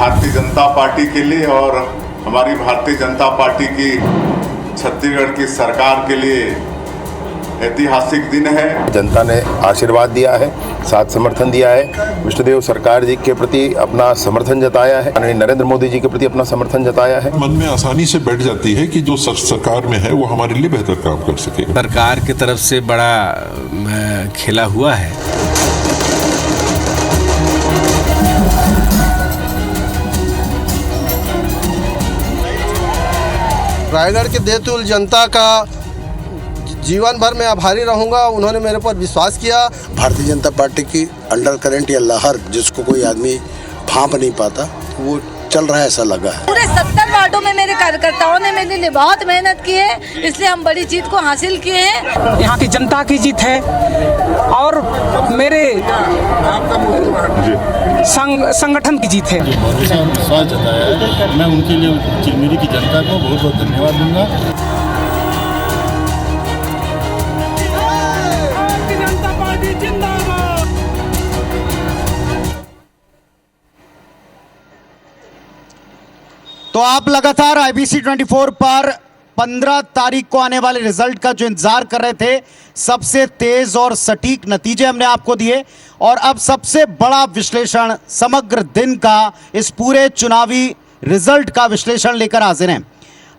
Bharatiya Janata party के लिए और हमारी भारतीय जनता पार्टी की छत्तीसगढ़ की सरकार के लिए ऐतिहासिक दिन है। जनता ने आशीर्वाद दिया है, साथ समर्थन दिया है, विष्णुदेव सरकार जी के प्रति अपना समर्थन जताया है, नरेंद्र मोदी जी के प्रति अपना समर्थन जताया है। मन में आसानी से बैठ जाती है कि जो सरकार में है वो हमारे लिए बेहतर काम कर सके। सरकार की तरफ से बड़ा खेला हुआ है। रायगढ़ के बैतूल जनता का जीवन भर में आभारी रहूंगा। उन्होंने मेरे पर विश्वास किया। भारतीय जनता पार्टी की अंडर करंट या लहर जिसको कोई आदमी भांप नहीं पाता, वो चल रहा है ऐसा लगा है। पूरे 70 वार्डों में मेरे कार्यकर्ताओं ने मेरे लिए बहुत मेहनत की है, इसलिए हम बड़ी जीत को हासिल किए हैं। यहाँ की जनता की जीत है और मेरे संगठन की जीत है। विश्वास जताया है, मैं उनके लिए चिरमिरी की जनता को बहुत बहुत धन्यवाद दूंगा। तो आप लगातार IBC 24 पर 15 तारीख को आने वाले रिजल्ट का जो इंतजार कर रहे थे, सबसे तेज और सटीक नतीजे हमने आपको दिए और अब सबसे बड़ा विश्लेषण समग्र दिन का इस पूरे चुनावी रिजल्ट का विश्लेषण लेकर हाजिर हैं।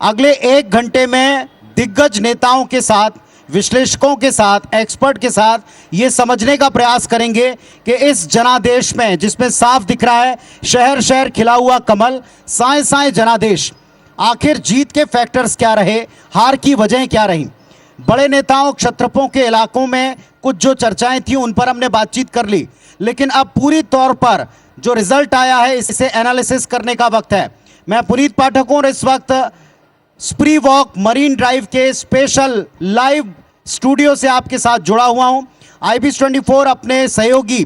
अगले 1 घंटे में दिग्गज नेताओं के साथ, विश्लेषकों के साथ, एक्सपर्ट के साथ ये समझने का प्रयास करेंगे कि इस जनादेश में, जिसमें साफ दिख रहा है शहर शहर खिला हुआ कमल, साए साए जनादेश, आखिर जीत के फैक्टर्स क्या रहे, हार की वजह क्या रही। बड़े नेताओं, क्षत्रपों के इलाकों में कुछ जो चर्चाएं थी उन पर हमने बातचीत कर ली, लेकिन अब पूरी तौर पर जो रिजल्ट आया है इसे एनालिसिस करने का वक्त है। मैं पुनीत पाठक हूं और इस वक्त स्प्री वॉक मरीन ड्राइव के स्पेशल लाइव स्टूडियो से आपके साथ जुड़ा हुआ हूं। IBC 24 अपने सहयोगी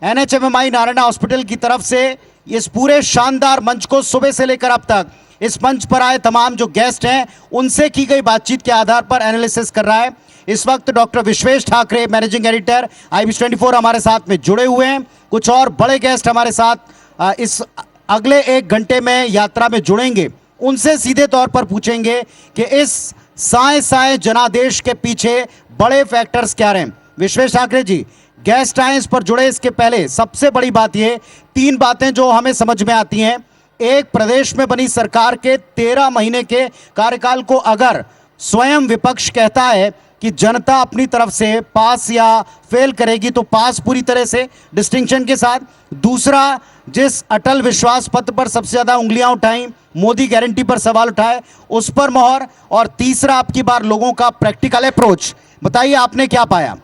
NHMMI नारायणा हॉस्पिटल की तरफ से इस पूरे शानदार मंच को सुबह से लेकर अब तक इस मंच पर आए तमाम जो गेस्ट हैं उनसे की गई बातचीत के आधार पर एनालिसिस कर रहा है। इस वक्त doctor Vishwesh Thackeray, managing editor IBC 24 हमारे साथ में जुड़े हुए हैं। कुछ और बड़े गेस्ट हमारे साथ इस अगले 1 घंटे में यात्रा में जुड़ेंगे। उनसे सीधे तौर पर पूछेंगे कि इस साए साए जनादेश के पीछे बड़े फैक्टर्स क्या रहे। विश्वेश ठाकरे जी, गेस्ट आए इस पर जुड़े इसके पहले सबसे बड़ी बात ये, 3 बातें जो हमें समझ में आती हैं। एक, प्रदेश में बनी सरकार के 13 महीने के कार्यकाल को अगर स्वयं विपक्ष कहता है कि जनता अपनी तरफ से पास या फेल करेगी तो पास पूरी तरह से डिस्टिंक्शन के साथ। दूसरा, जिस अटल विश्वास पत्र पर सबसे ज्यादा उंगलियां उठाई, मोदी गारंटी पर सवाल उठाए, उस पर मोहर। और तीसरा, आपकी बार लोगों का प्रैक्टिकल अप्रोच। बताइए आपने क्या पाया?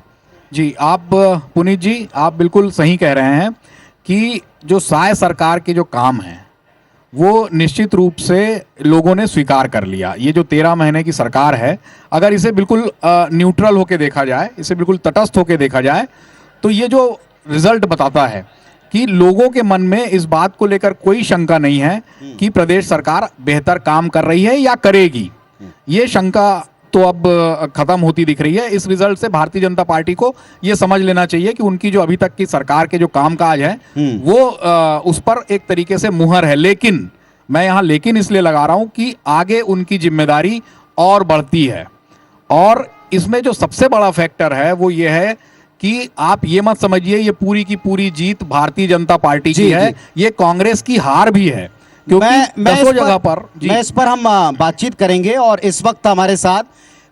जी, आप पुनीत जी, आप बिल्कुल सही कह रहे हैं कि जो साय सरकार के जो काम हैं वो निश्चित रूप से लोगों ने स्वीकार कर लिया। ये जो 13 महीने की सरकार है, अगर इसे बिल्कुल न्यूट्रल होकर देखा जाए, इसे बिल्कुल तटस्थ होकर देखा जाए, तो ये जो रिजल्ट बताता है कि लोगों के मन में इस बात को लेकर कोई शंका नहीं है कि प्रदेश सरकार बेहतर काम कर रही है या करेगी। ये शंका तो अब खत्म होती दिख रही है। इस रिजल्ट से भारतीय जनता पार्टी को ये समझ लेना चाहिए कि उनकी जो अभी तक की सरकार के जो कामकाज है वो उस पर एक तरीके से मुहर है। लेकिन मैं यहाँ लेकिन इसलिए लगा रहा हूँ कि आगे उनकी जिम्मेदारी और बढ़ती है। और इसमें जो सबसे बड़ा फैक्टर है वो ये है कि आप ये मत समझिए ये पूरी की पूरी जीत भारतीय जनता पार्टी की है, ये कांग्रेस की हार भी है, क्योंकि मैं इस पर हम बातचीत करेंगे। और इस वक्त हमारे साथ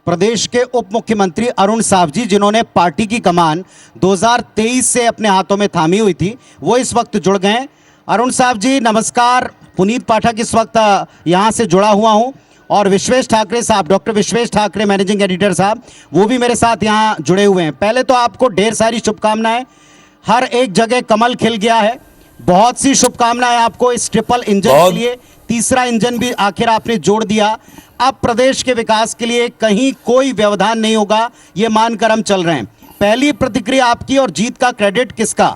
प्रदेश के उप मुख्यमंत्री अरुण साव जी, जिन्होंने पार्टी की कमान 2023 से अपने हाथों में थामी हुई थी, वो इस वक्त जुड़ गए। अरुण साव जी नमस्कार। पुनीत पाठक इस वक्त यहाँ से जुड़ा हुआ हूँ और विश्वेश ठाकरे साहब, doctor Vishwesh Thackeray managing editor साहब, वो भी मेरे साथ यहाँ जुड़े हुए हैं। पहले तो आपको ढेर सारी शुभकामनाएं। हर एक जगह कमल खिल गया है। बहुत सी शुभकामनाएं आपको इस ट्रिपल इंजन के लिए। तीसरा इंजन भी आखिर आपने जोड़ दिया। अब प्रदेश के विकास के लिए कहीं कोई व्यवधान नहीं होगा, ये मानकर हम चल रहे हैं। पहली प्रतिक्रिया आपकी और जीत का क्रेडिट किसका?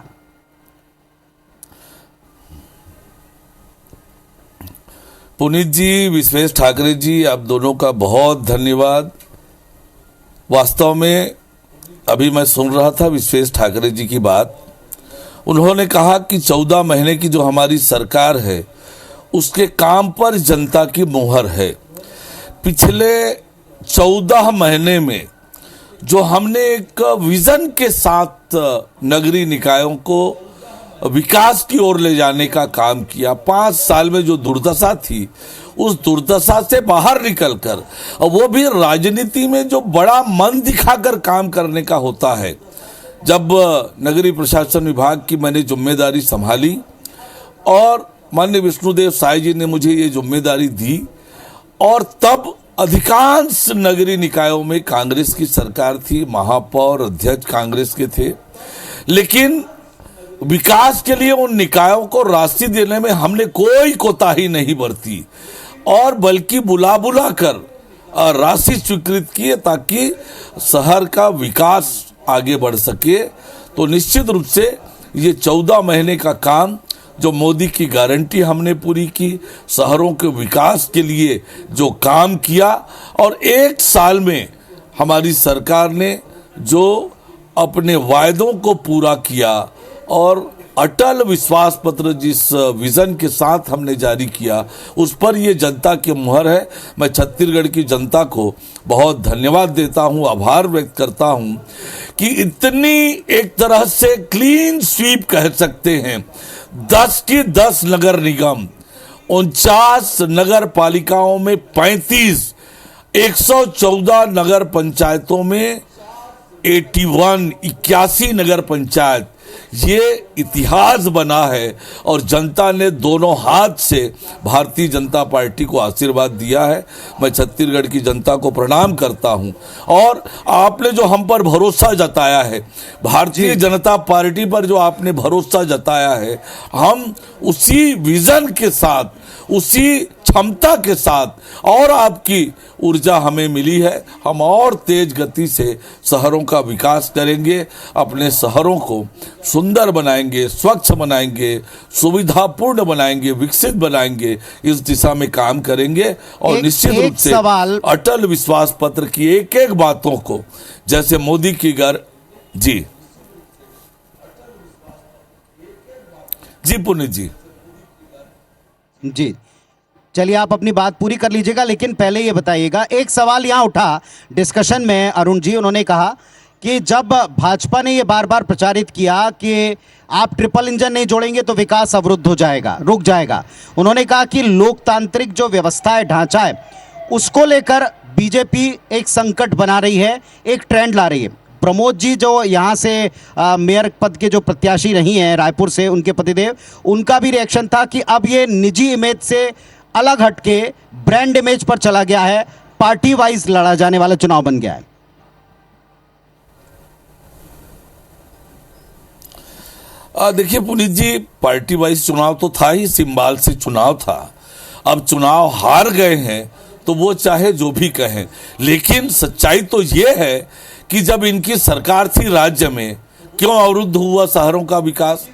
पुनीत जी, विश्वेश ठाकरे जी, आप दोनों का बहुत धन्यवाद। वास्तव में अभी मैं सुन रहा था विश्वेश ठाकरे जी की बात। उन्होंने कहा कि 14 महीने की जो हमारी सरकार है उसके काम पर जनता की मुहर है। पिछले 14 महीने में जो हमने एक विजन के साथ नगरीय निकायों को विकास की ओर ले जाने का काम किया, 5 साल में जो दुर्दशा थी उस दुर्दशा से बाहर निकलकर, और वो भी राजनीति में जो बड़ा मन दिखाकर काम करने का होता है। जब नगरीय प्रशासन विभाग की मैंने जिम्मेदारी संभाली और माननीय विष्णुदेव साय जी ने मुझे ये जिम्मेदारी दी, और तब अधिकांश नगरीय निकायों में कांग्रेस की सरकार थी, महापौर अध्यक्ष कांग्रेस के थे, लेकिन विकास के लिए उन निकायों को राशि देने में हमने कोई कोताही नहीं बरती और बल्कि बुला बुला कर राशि स्वीकृत की ताकि शहर का विकास आगे बढ़ सके। तो निश्चित रूप से ये 14 महीने का काम जो मोदी की गारंटी हमने पूरी की, शहरों के विकास के लिए जो काम किया, और 1 साल में हमारी सरकार ने जो अपने वायदों को पूरा किया और अटल विश्वास पत्र जिस विजन के साथ हमने जारी किया, उस पर ये जनता की मुहर है। मैं छत्तीसगढ़ की जनता को बहुत धन्यवाद देता हूँ, आभार व्यक्त करता हूँ कि इतनी एक तरह से क्लीन स्वीप कह सकते हैं। 10 की 10 नगर निगम, 49 नगर पालिकाओं में 35, 114 नगर पंचायतों में 81 नगर पंचायत, ये इतिहास बना है और जनता ने दोनों हाथ से भारतीय जनता पार्टी को आशीर्वाद दिया है। मैं छत्तीसगढ़ की जनता को प्रणाम करता हूं और आपने जो हम पर भरोसा जताया है, भारतीय जनता पार्टी पर जो आपने भरोसा जताया है, हम उसी विजन के साथ, उसी क्षमता के साथ और आपकी ऊर्जा हमें मिली है, हम और तेज गति से शहरों का विकास करेंगे, अपने शहरों को सुंदर बनाएंगे, स्वच्छ बनाएंगे, सुविधापूर्ण बनाएंगे, विकसित बनाएंगे, इस दिशा में काम करेंगे। और निश्चित रूप से अटल विश्वास पत्र की एक एक बातों को, जैसे मोदी की जी पुनीत जी चलिए आप अपनी बात पूरी कर लीजिएगा, लेकिन पहले ये बताइएगा, एक सवाल यहाँ उठा डिस्कशन में अरुण जी, उन्होंने कहा कि जब भाजपा ने ये बार बार प्रचारित किया कि आप ट्रिपल इंजन नहीं जोड़ेंगे तो विकास अवरुद्ध हो जाएगा, रुक जाएगा, उन्होंने कहा कि लोकतांत्रिक जो व्यवस्था है, ढांचा है, उसको लेकर बीजेपी एक संकट बना रही है, एक ट्रेंड ला रही है। प्रमोद जी जो यहाँ से मेयर पद के जो प्रत्याशी रही हैं रायपुर से, उनके पतिदेव, उनका भी रिएक्शन था कि अब ये निजी इमेज से अलग हटके ब्रांड इमेज पर चला गया है, पार्टी वाइज लड़ा जाने वाला चुनाव बन गया है। देखिए पुनीत जी, पार्टी वाइज चुनाव तो था ही, सिंबाल से चुनाव था। अब चुनाव हार गए हैं तो वो चाहे जो भी कहें, लेकिन सच्चाई तो ये है कि जब इनकी सरकार थी राज्य में, क्यों अवरुद्ध हुआ शहरों का विकास?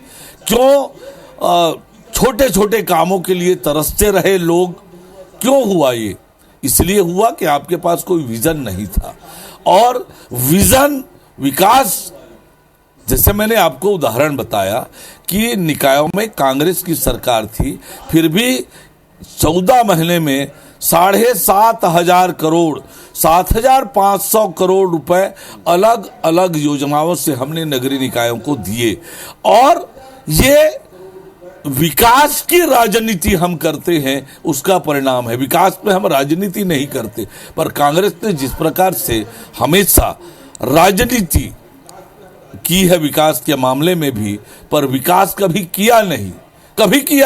क्यों छोटे छोटे कामों के लिए तरसते रहे लोग? क्यों हुआ ये? इसलिए हुआ कि आपके पास कोई विजन नहीं था। और विजन, विकास, जैसे मैंने आपको उदाहरण बताया कि निकायों में कांग्रेस की सरकार थी, फिर भी 14 महीने में 7,500 करोड़, 7,500 करोड़ रुपए अलग अलग योजनाओं से हमने नगरीय निकायों को दिए। और ये विकास की राजनीति हम करते हैं, उसका परिणाम है। विकास में हम राजनीति नहीं करते, पर कांग्रेस ने जिस प्रकार से हमेशा राजनीति की है विकास के मामले में भी, पर विकास कभी किया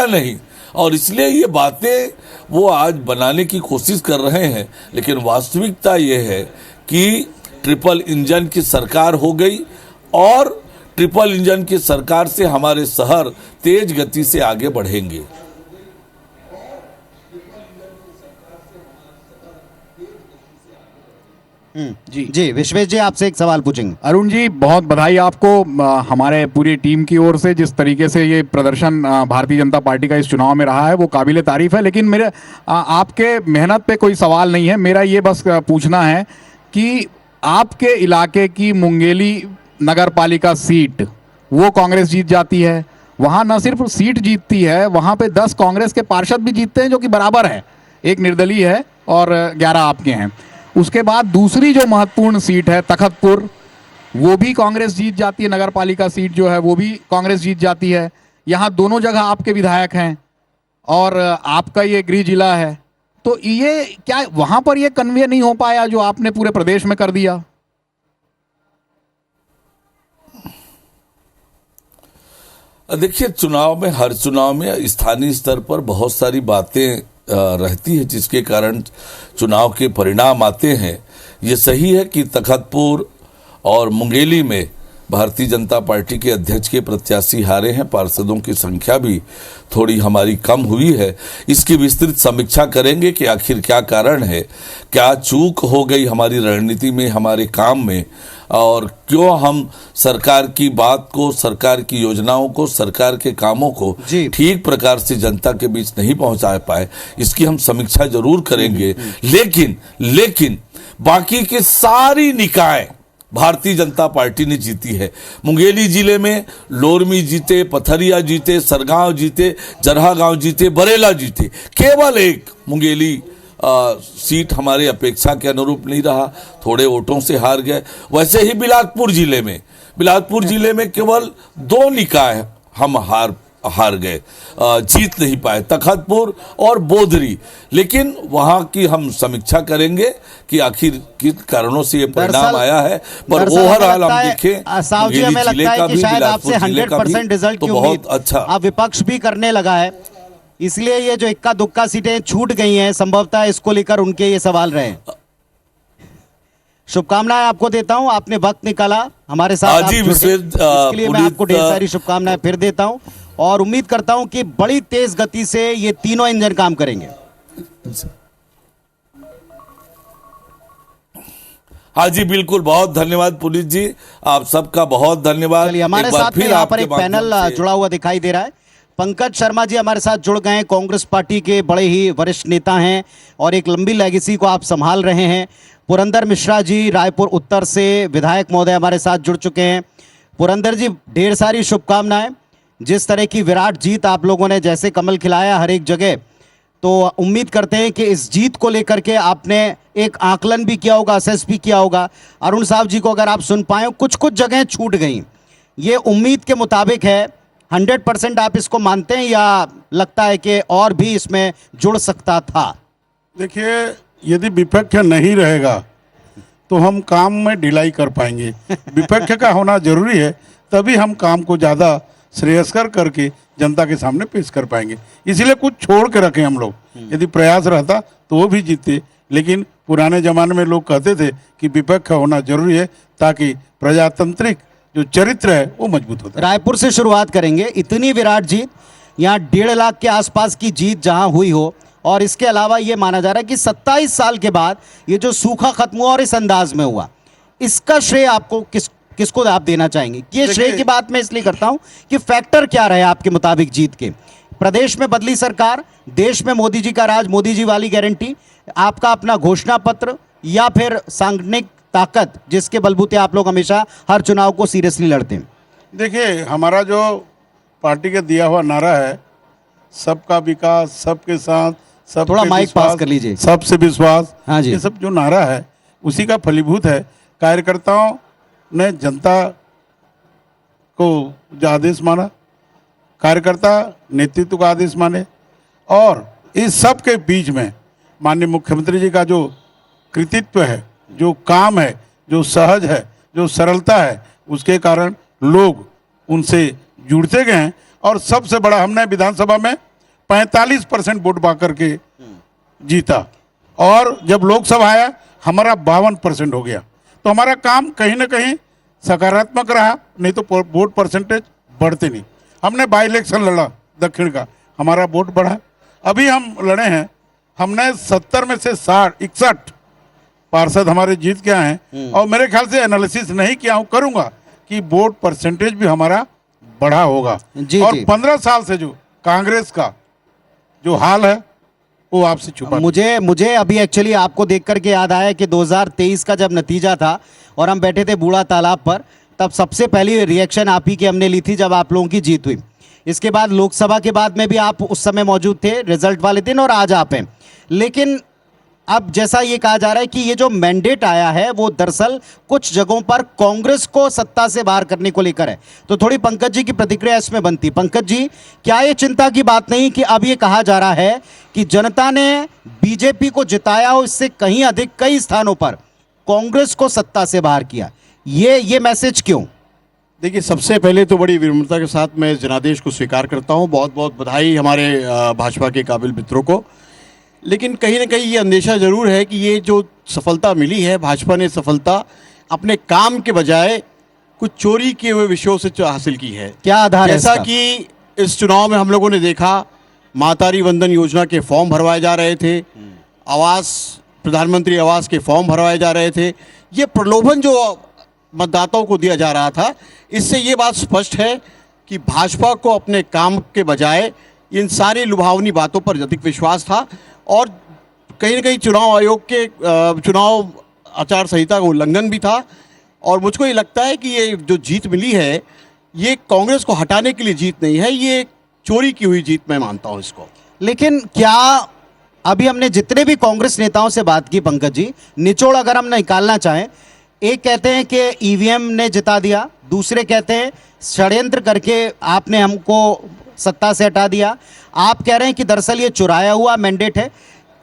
नहीं। और इसलिए ये बातें वो आज बनाने की कोशिश कर रहे हैं, लेकिन वास्तविकता ये है कि ट्रिपल इंजन की सरकार हो गई और ट्रिपल इंजन की सरकार से हमारे शहर तेज गति से आगे बढ़ेंगे। जी विश्वेश जी, आपसे एक सवाल पूछेंगे। अरुण जी, बहुत बधाई आपको हमारे पूरी टीम की ओर से। जिस तरीके से ये प्रदर्शन भारतीय जनता पार्टी का इस चुनाव में रहा है वो काबिले तारीफ है, लेकिन मेरे आपके मेहनत पे कोई सवाल नहीं है। मेरा ये बस पूछना है कि आपके इलाके की मुंगेली नगर पालिका सीट वो कांग्रेस जीत जाती है वहाँ न सिर्फ सीट जीतती है, वहाँ पे 10 कांग्रेस के पार्षद भी जीतते हैं, जो कि बराबर है, एक निर्दलीय है और 11 आपके हैं। उसके बाद दूसरी जो महत्वपूर्ण सीट है तखतपुर, वो भी कांग्रेस जीत जाती है, नगर पालिका सीट जो है वो भी कांग्रेस जीत जाती है। यहाँ दोनों जगह आपके विधायक हैं और आपका ये गृह जिला है, तो ये क्या वहाँ पर ये कन्वे नहीं हो पाया जो आपने पूरे प्रदेश में कर दिया? देखिए, चुनाव में, हर चुनाव में स्थानीय स्तर पर बहुत सारी बातें रहती है जिसके कारण चुनाव के परिणाम आते हैं। ये सही है कि तखतपुर और मुंगेली में भारतीय जनता पार्टी के अध्यक्ष के प्रत्याशी हारे हैं, पार्षदों की संख्या भी थोड़ी हमारी कम हुई है। इसकी विस्तृत समीक्षा करेंगे कि आखिर क्या कारण है, क्या चूक हो गई हमारी रणनीति में, हमारे काम में, और क्यों हम सरकार की बात को, सरकार की योजनाओं को, सरकार के कामों को ठीक प्रकार से जनता के बीच नहीं पहुंचा पाए। इसकी हम समीक्षा जरूर करेंगे। लेकिन बाकी के सारी निकाय भारतीय जनता पार्टी ने जीती है। मुंगेली जिले में लोरमी जीते, पथरिया जीते, सरगांव जीते, जरहा गांव जीते, बरेला जीते। केवल एक मुंगेली सीट हमारे अपेक्षा के अनुरूप नहीं रहा, थोड़े वोटों से हार गए। वैसे ही बिलासपुर जिले में केवल 2 निकाय हम हार गए, जीत नहीं पाए, तखतपुर और बोधरी। लेकिन वहां की हम समीक्षा करेंगे कि आखिर किन कारणों से ये परिणाम आया है। पर ओवरऑल हम देखें, साहब जी, हमें लगता है कि शायद आपसे 100% रिजल्ट की उम्मीद अच्छा आप विपक्ष भी करने लगा है, इसलिए ये जो इक्का दुक्का सीटें छूट गई हैं, संभवतः इसको लेकर उनके ये सवाल रहे। शुभकामनाएं आपको देता हूं, आपने वक्त निकाला हमारे साथ, इसके लिए मैं आपको ढेर सारी शुभकामनाएं फिर देता हूं और उम्मीद करता हूं कि बड़ी तेज गति से ये तीनों इंजन काम करेंगे। हाँ जी, बिल्कुल, बहुत धन्यवाद पुनीत जी, आप सबका बहुत धन्यवाद। हमारे साथ में यहाँ पर एक पैनल जुड़ा हुआ दिखाई दे रहा है। पंकज शर्मा जी हमारे साथ जुड़ गए हैं, कांग्रेस पार्टी के बड़े ही वरिष्ठ नेता हैं और एक लंबी लेगेसी को आप संभाल रहे हैं। पुरंदर मिश्रा जी रायपुर उत्तर से विधायक महोदय हमारे साथ जुड़ चुके हैं। पुरंदर जी, ढेर सारी शुभकामनाएं। जिस तरह की विराट जीत आप लोगों ने जैसे कमल खिलाया हर एक जगह, तो उम्मीद करते हैं कि इस जीत को लेकर के आपने एक आकलन भी किया होगा, असेस भी किया होगा। अरुण साहब जी को अगर आप सुन पाए, कुछ जगह छूट गई, ये उम्मीद के मुताबिक है, 100% आप इसको मानते हैं या लगता है कि और भी इसमें जुड़ सकता था? देखिए, यदि विपक्ष नहीं रहेगा तो हम काम में ढिलाई कर पाएंगे। विपक्ष का होना जरूरी है, तभी हम काम को ज़्यादा श्रेयस्कर करके जनता के सामने पेश कर पाएंगे। इसलिए कुछ छोड़ के रखें हम लोग। यदि प्रयास रहता तो वो भी जीतते, लेकिन पुराने जमाने में लोग कहते थे कि विपक्ष होना जरूरी है ताकि प्रजातांत्रिक जो चरित्र है वो मजबूत होता है। रायपुर से शुरुआत करेंगे। इतनी विराट जीत, यहाँ 1.5 लाख के आसपास की जीत जहां हुई हो, और इसके अलावा ये माना जा रहा है कि 27 साल के बाद ये जो सूखा खत्म हुआ और इस अंदाज में हुआ, इसका श्रेय आपको किसको आप देना चाहेंगे? ये श्रेय की बात मैं इसलिए करता हूं कि फैक्टर क्या रहे आपके मुताबिक जीत के? प्रदेश में बदली सरकार, देश में मोदी जी का राज, मोदी जी वाली गारंटी, आपका अपना घोषणा पत्र, या फिर सांगठनिक ताकत जिसके बलबूते आप लोग हमेशा हर चुनाव को सीरियसली लड़ते हैं? देखिए, हमारा जो पार्टी का दिया हुआ नारा है, सबका विकास, सबके साथ, सब थोड़ा माइक पास कर लीजिए, सबसे विश्वास, हाँ जी, ये सब जो नारा है उसी का फलीभूत है। कार्यकर्ताओं ने जनता को जो आदेश माना, कार्यकर्ता नेतृत्व का आदेश माने, और इस सब के बीच में माननीय मुख्यमंत्री जी का जो कृतित्व है, जो काम है, जो सहज है, जो सरलता है, उसके कारण लोग उनसे जुड़ते गए हैं। और सबसे बड़ा, हमने विधानसभा में 45% वोट पा करके जीता, और जब लोकसभा आया हमारा 52% हो गया। तो हमारा काम कहीं ना कहीं सकारात्मक रहा, नहीं तो वोट परसेंटेज बढ़ते नहीं। हमने बाई इलेक्शन लड़ा दक्षिण का, हमारा वोट बढ़ा। अभी हम लड़े हैं, हमने 70 में से 61 पार्षद हमारे जीत के आए हैं, और मेरे ख्याल से एनालिसिस नहीं किया हूँ, करूँगा कि वोट परसेंटेज भी हमारा बढ़ा होगा। और 15 साल से जो कांग्रेस का जो हाल है वो आपसे छुपा। मुझे अभी एक्चुअली आपको देख करके याद आया कि 2023 का जब नतीजा था और हम बैठे थे बूढ़ा तालाब पर, तब सबसे पहली रिएक्शन आप ही की हमने ली थी जब आप लोगों की जीत हुई। इसके बाद लोकसभा के बाद में भी आप उस समय मौजूद थे रिजल्ट वाले दिन, और आज आप हैं। लेकिन अब जैसा ये कहा जा रहा है कि ये जो मैंडेट आया है वो दरअसल कुछ जगहों पर कांग्रेस को सत्ता से बाहर करने को लेकर है, तो थोड़ी पंकज जी की प्रतिक्रिया इसमें बनती। पंकज जी, क्या ये चिंता की बात नहीं कि अब ये कहा जा रहा है कि जनता ने बीजेपी को जिताया और इससे कहीं अधिक कई स्थानों पर कांग्रेस को सत्ता से बाहर किया, ये मैसेज क्यों? देखिए, सबसे पहले तो बड़ी विनम्रता के साथ मैं इस जनादेश को स्वीकार करता हूं। बहुत बहुत बधाई हमारे भाजपा के काबिल मित्रों को। लेकिन कहीं ना कहीं ये अंदेशा ज़रूर है कि ये जो सफलता मिली है, भाजपा ने सफलता अपने काम के बजाय कुछ चोरी किए हुए विषयों से हासिल की है। क्या आधार है जैसा इसका? कि इस चुनाव में हम लोगों ने देखा, मातारी वंदन योजना के फॉर्म भरवाए जा रहे थे, प्रधानमंत्री आवास के फॉर्म भरवाए जा रहे थे। ये प्रलोभन जो मतदाताओं को दिया जा रहा था, इससे ये बात स्पष्ट है कि भाजपा को अपने काम के बजाय इन सारी लुभावनी बातों पर अधिक विश्वास था, और कहीं ना कहीं चुनाव आयोग के चुनाव आचार संहिता का उल्लंघन भी था। और मुझको ये लगता है कि ये जो जीत मिली है, ये कांग्रेस को हटाने के लिए जीत नहीं है, ये चोरी की हुई जीत मैं मानता हूँ इसको। लेकिन क्या अभी हमने जितने भी कांग्रेस नेताओं से बात की पंकज जी, निचोड़ अगर हम निकालना चाहें, एक कहते हैं कि ईवीएम ने जिता दिया, दूसरे कहते हैं षड्यंत्र करके आपने हमको सत्ता से हटा दिया, आप कह रहे हैं कि दरअसल ये चुराया हुआ मैंडेट है।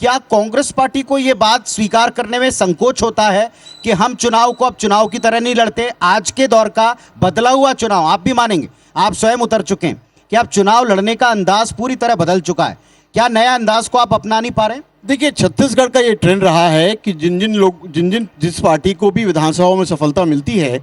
क्या कांग्रेस पार्टी को ये बात स्वीकार करने में संकोच होता है कि हम चुनाव को अब चुनाव की तरह नहीं लड़ते? आज के दौर का बदला हुआ चुनाव, आप भी मानेंगे, आप स्वयं उतर चुके हैं कि अब चुनाव लड़ने का अंदाज पूरी तरह बदल चुका है। क्या नया अंदाज को आप अपना नहीं पा रहे? देखिए, छत्तीसगढ़ का ये ट्रेंड रहा है कि जिस पार्टी को भी विधानसभाओं में सफलता मिलती है,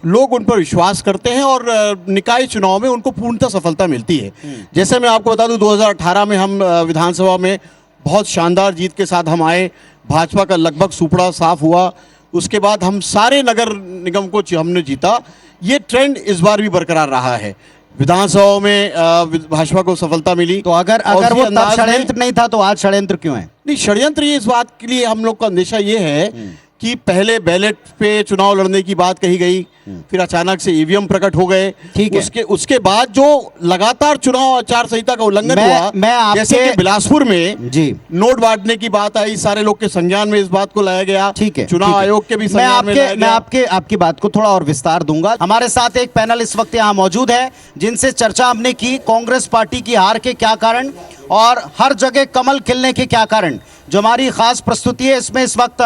लोग उन पर विश्वास करते हैं और निकाय चुनाव में उनको पूर्णतः सफलता मिलती है। जैसे मैं आपको बता दूं, 2018 में हम विधानसभा में बहुत शानदार जीत के साथ हम आए, भाजपा का लगभग सुपड़ा साफ हुआ। उसके बाद हम सारे नगर निगम को हमने जीता। ये ट्रेंड इस बार भी बरकरार रहा है, विधानसभा में भाजपा को सफलता मिली। तो अगर वो तब षड्यंत्र नहीं था तो आज षड्यंत्र क्यों है? नहीं, षड्यंत्र ये इस बात के लिए हम लोग का अंदेशा ये है कि पहले बैलेट पे चुनाव लड़ने की बात कही गई, फिर अचानक से ईवीएम प्रकट हो गए। ठीक है। उसके बाद जो लगातार चुनाव आचार संहिता का उल्लंघन हुआ, जैसे कि बिलासपुर में जी नोट बांटने की बात आई, सारे लोग के संज्ञान में इस बात को लाया गया। ठीक है, चुनाव आयोग के भी संज्ञान में लाया गया। मैं आपकी बात को थोड़ा और विस्तार दूंगा। हमारे साथ एक पैनल इस वक्त यहाँ मौजूद है जिनसे चर्चा हमने की कांग्रेस पार्टी की हार के क्या कारण और हर जगह कमल खिलने के क्या कारण। जो हमारी खास प्रस्तुति है, इसमें इस वक्त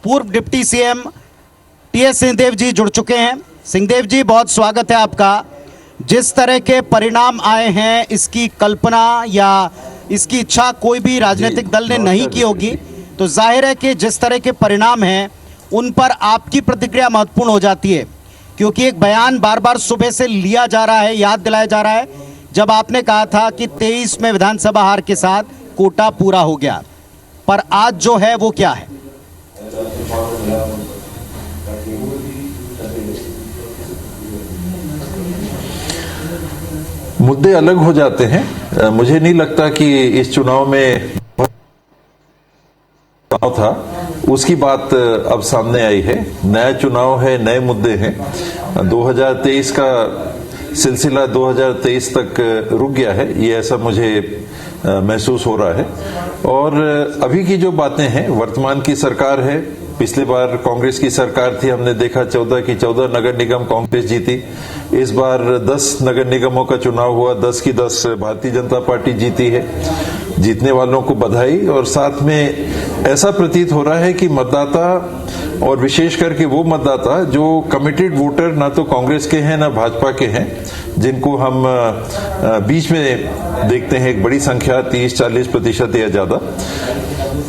पूर्व डिप्टी सीएम टीएस सिंहदेव जी जुड़ चुके हैं। सिंहदेव जी, बहुत स्वागत है आपका। जिस तरह के परिणाम आए हैं, इसकी कल्पना या इसकी इच्छा कोई भी राजनीतिक दल ने नहीं की होगी, तो जाहिर है कि जिस तरह के परिणाम हैं उन पर आपकी प्रतिक्रिया महत्वपूर्ण हो जाती है, क्योंकि एक बयान बार बार सुबह से लिया जा रहा है, याद दिलाया जा रहा है, जब आपने कहा था कि 23 में विधानसभा हार के साथ कोटा पूरा हो गया, पर आज जो है वो क्या है? मुद्दे अलग हो जाते हैं। मुझे नहीं लगता कि इस चुनाव में था उसकी बात अब सामने आई है। नया चुनाव है, नए मुद्दे हैं। 2023 का सिलसिला 2023 तक रुक गया है, ये ऐसा मुझे महसूस हो रहा है। और अभी की जो बातें हैं, वर्तमान की सरकार है, पिछली बार कांग्रेस की सरकार थी, हमने देखा 14 की 14 नगर निगम कांग्रेस जीती। इस बार 10 नगर निगमों का चुनाव हुआ, 10 की 10 भारतीय जनता पार्टी जीती है। जीतने वालों को बधाई। और साथ में ऐसा प्रतीत हो रहा है कि मतदाता, और विशेष करके वो मतदाता जो कमिटेड वोटर ना तो कांग्रेस के हैं ना भाजपा के हैं, जिनको हम बीच में देखते हैं एक बड़ी संख्या 30-40% या ज्यादा,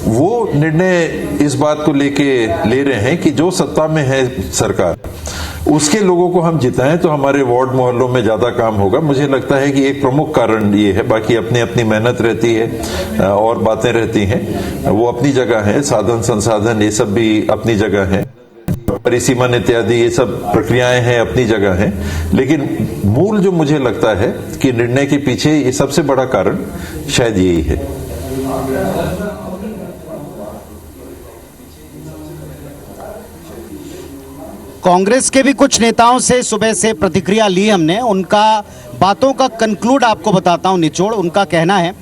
वो निर्णय इस बात को लेके ले रहे हैं कि जो सत्ता में है सरकार, उसके लोगों को हम जिताएं तो हमारे वार्ड मोहल्लों में ज्यादा काम होगा। मुझे लगता है कि एक प्रमुख कारण ये है। बाकी अपनी अपनी मेहनत रहती है और बातें रहती हैं, वो अपनी जगह है, साधन संसाधन ये सब भी अपनी जगह है, परिसीमन इत्यादि ये सब प्रक्रियाएं हैं अपनी जगह हैं। लेकिन मूल जो मुझे लगता है कि निर्णय के पीछे ये सबसे बड़ा कारण शायद यही है। कांग्रेस के भी कुछ नेताओं से सुबह से प्रतिक्रिया ली हमने, उनका बातों का कंक्लूड आपको बताता हूं, निचोड़। उनका कहना है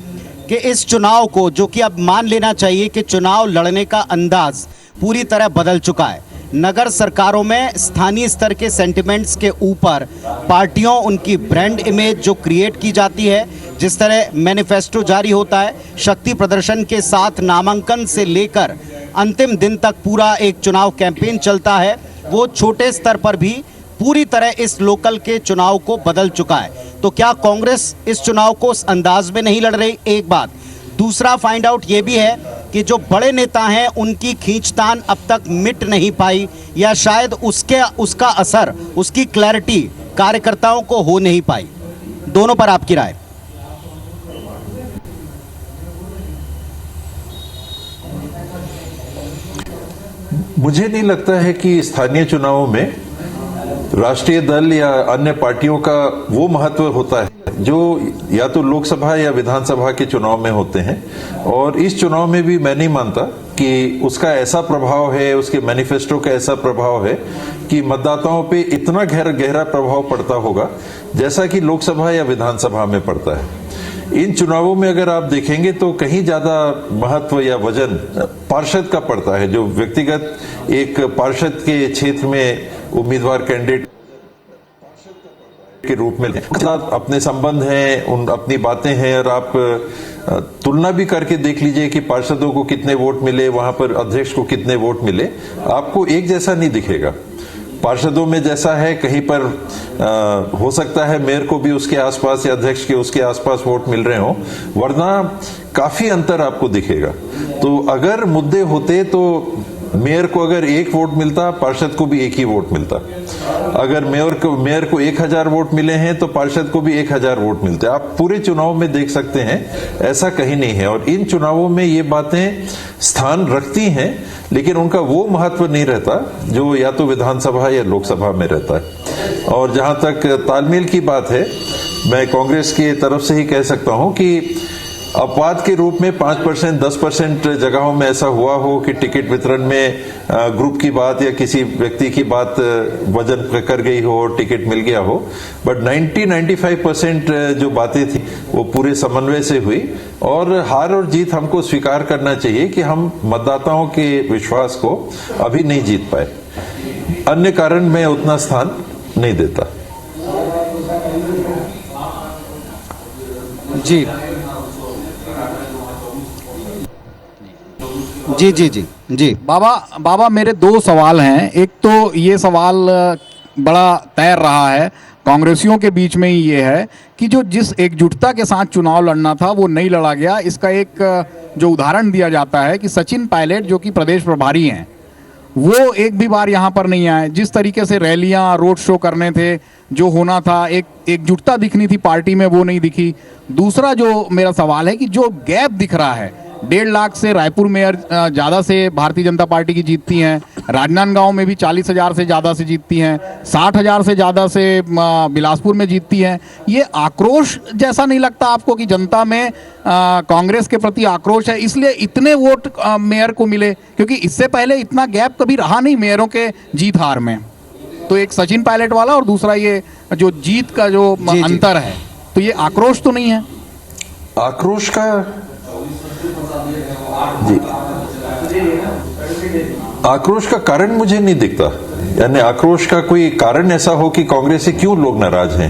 कि इस चुनाव को, जो कि अब मान लेना चाहिए कि चुनाव लड़ने का अंदाज पूरी तरह बदल चुका है। नगर सरकारों में स्थानीय स्तर के सेंटिमेंट्स के ऊपर पार्टियों, उनकी ब्रांड इमेज जो क्रिएट की जाती है, जिस तरह मैनिफेस्टो जारी होता है, शक्ति प्रदर्शन के साथ नामांकन से लेकर अंतिम दिन तक पूरा एक चुनाव कैंपेन चलता है, वो छोटे स्तर पर भी पूरी तरह इस लोकल के चुनाव को बदल चुका है। तो क्या कांग्रेस इस चुनाव को उस अंदाज में नहीं लड़ रही? एक बात। दूसरा फाइंड आउट ये भी है कि जो बड़े नेता हैं उनकी खींचतान अब तक मिट नहीं पाई, या शायद उसका असर, उसकी क्लैरिटी कार्यकर्ताओं को हो नहीं पाई। दोनों पर आपकी राय। मुझे नहीं लगता है कि स्थानीय चुनावों में राष्ट्रीय दल या अन्य पार्टियों का वो महत्व होता है जो या तो लोकसभा या विधानसभा के चुनाव में होते हैं। और इस चुनाव में भी मैं नहीं मानता कि उसका ऐसा प्रभाव है, उसके मैनिफेस्टो का ऐसा प्रभाव है कि मतदाताओं पे इतना गहरा प्रभाव पड़ता होगा जैसा कि लोकसभा या विधानसभा में पड़ता है। इन चुनावों में अगर आप देखेंगे तो कहीं ज्यादा महत्व या वजन पार्षद का पड़ता है, जो व्यक्तिगत एक पार्षद के क्षेत्र में उम्मीदवार कैंडिडेट के रूप में अपने संबंध हैं, उन अपनी बातें हैं। और आप तुलना भी करके देख लीजिए कि पार्षदों को कितने वोट मिले, वहां पर अध्यक्ष को कितने वोट मिले, आपको एक जैसा नहीं दिखेगा। पार्षदों में जैसा है, कहीं पर हो सकता है मेयर को भी उसके आसपास या अध्यक्ष के उसके आसपास वोट मिल रहे हो, वरना काफी अंतर आपको दिखेगा। तो अगर मुद्दे होते तो मेयर को अगर एक वोट मिलता, पार्षद को भी एक ही वोट मिलता। अगर मेयर को 1000 वोट मिले हैं तो पार्षद को भी 1000 वोट मिलते। आप पूरे चुनाव में देख सकते हैं, ऐसा कहीं नहीं है। और इन चुनावों में ये बातें स्थान रखती हैं, लेकिन उनका वो महत्व नहीं रहता जो या तो विधानसभा या लोकसभा में रहता है। और जहां तक तालमेल की बात है, मैं कांग्रेस की तरफ से ही कह सकता हूं कि अपवाद के रूप में 5%, 10% जगहों में ऐसा हुआ हो कि टिकट वितरण में ग्रुप की बात या किसी व्यक्ति की बात वजन कर गई हो, टिकट मिल गया हो। बट 90-95% जो बातें थी वो पूरे समन्वय से हुई। और हार और जीत हमको स्वीकार करना चाहिए कि हम मतदाताओं के विश्वास को अभी नहीं जीत पाए। अन्य कारण मैं उतना स्थान नहीं देता। जी जी जी जी जी बाबा मेरे दो सवाल हैं। एक तो ये सवाल बड़ा तैर रहा है कांग्रेसियों के बीच में ही, ये है कि जो जिस एकजुटता के साथ चुनाव लड़ना था वो नहीं लड़ा गया। इसका एक जो उदाहरण दिया जाता है कि सचिन पायलट जो कि प्रदेश प्रभारी हैं, वो एक भी बार यहाँ पर नहीं आए। जिस तरीके से रैलियाँ, रोड शो करने थे, जो होना था, एक एकजुटता दिखनी थी पार्टी में, वो नहीं दिखी। दूसरा जो मेरा सवाल है कि जो गैप दिख रहा है, 1.5 लाख से रायपुर मेयर ज़्यादा से भारतीय जनता पार्टी की जीतती हैं, राजनांदगांव में भी 40,000 से ज़्यादा से जीतती हैं, 60,000 से ज़्यादा से बिलासपुर में जीतती हैं। ये आक्रोश जैसा नहीं लगता आपको कि जनता में कांग्रेस के प्रति आक्रोश है, इसलिए इतने वोट मेयर को मिले? क्योंकि इससे पहले इतना गैप कभी रहा नहीं मेयरों के जीत हार में। तो एक सचिन पायलट वाला और दूसरा ये जो जीत का जो अंतर है, तो ये आक्रोश तो नहीं है? आक्रोश का जी, आक्रोश का कारण मुझे नहीं दिखता। यानी आक्रोश का कोई कारण ऐसा हो कि कांग्रेस से क्यों लोग नाराज हैं,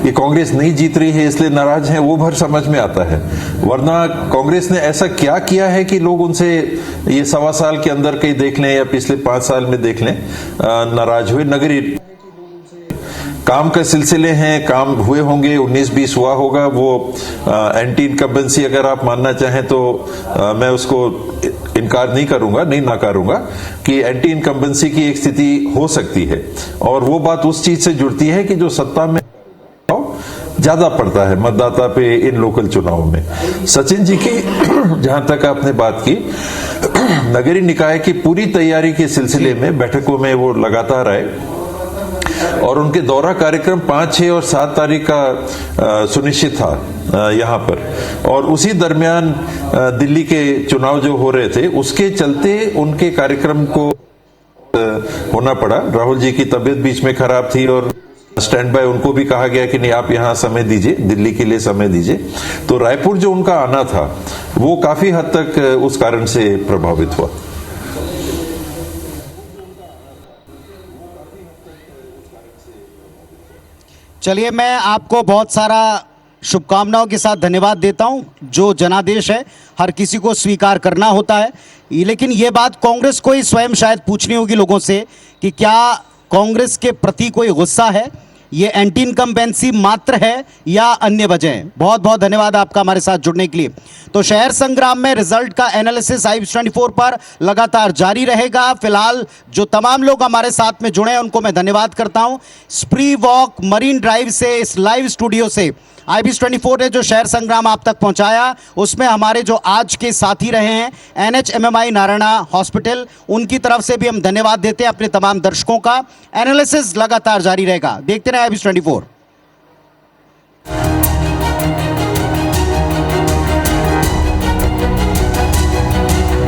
ये कांग्रेस नहीं जीत रही है इसलिए नाराज हैं, वो भर समझ में आता है। वरना कांग्रेस ने ऐसा क्या किया है कि लोग उनसे ये 1.25 साल के अंदर कहीं देख लें या पिछले 5 साल में देख लें नाराज हुए। नगरीय काम के सिलसिले हैं, काम हुए होंगे, 19-20 हुआ होगा। वो एंटी इनकम्बेंसी अगर आप मानना चाहें तो मैं उसको इनकार नहीं करूंगा, नहीं नकारूंगा कि एंटी इनकम्बेंसी की एक स्थिति हो सकती है। और वो बात उस चीज से जुड़ती है कि जो सत्ता में ज्यादा पड़ता है मतदाता पे इन लोकल चुनावों में। सचिन जी की जहां तक आपने बात की, नगरीय निकाय की पूरी तैयारी के सिलसिले में बैठकों में वो लगातार आए और उनके दौरा कार्यक्रम 5, 6 और 7 तारीख का सुनिश्चित था यहाँ पर। और उसी दरमियान दिल्ली के चुनाव जो हो रहे थे, उसके चलते उनके कार्यक्रम को होना पड़ा। राहुल जी की तबीयत बीच में खराब थी और स्टैंड बाय उनको भी कहा गया कि नहीं आप यहां समय दीजिए, दिल्ली के लिए समय दीजिए। तो रायपुर जो उनका आना था वो काफी हद तक उस कारण से प्रभावित हुआ। चलिए, मैं आपको बहुत सारा शुभकामनाओं के साथ धन्यवाद देता हूं। जो जनादेश है हर किसी को स्वीकार करना होता है, लेकिन ये बात कांग्रेस को ही स्वयं शायद पूछनी होगी लोगों से कि क्या कांग्रेस के प्रति कोई गुस्सा है, ये एंटी इनकम्बेंसी मात्र है या अन्य वजह। बहुत बहुत धन्यवाद आपका हमारे साथ जुड़ने के लिए। तो शहर संग्राम में रिजल्ट का एनालिसिस IBC24 पर लगातार जारी रहेगा। फिलहाल जो तमाम लोग हमारे साथ में जुड़े हैं उनको मैं धन्यवाद करता हूं। स्प्री वॉक मरीन ड्राइव से इस लाइव स्टूडियो से IBC24 ने जो शहर संग्राम आप तक पहुंचाया, उसमें हमारे जो आज के साथी रहे हैं NHMMI नारायणा हॉस्पिटल, उनकी तरफ से भी हम धन्यवाद देते हैं अपने तमाम दर्शकों का। एनालिसिस लगातार जारी रहेगा, देखते रहे IBC24।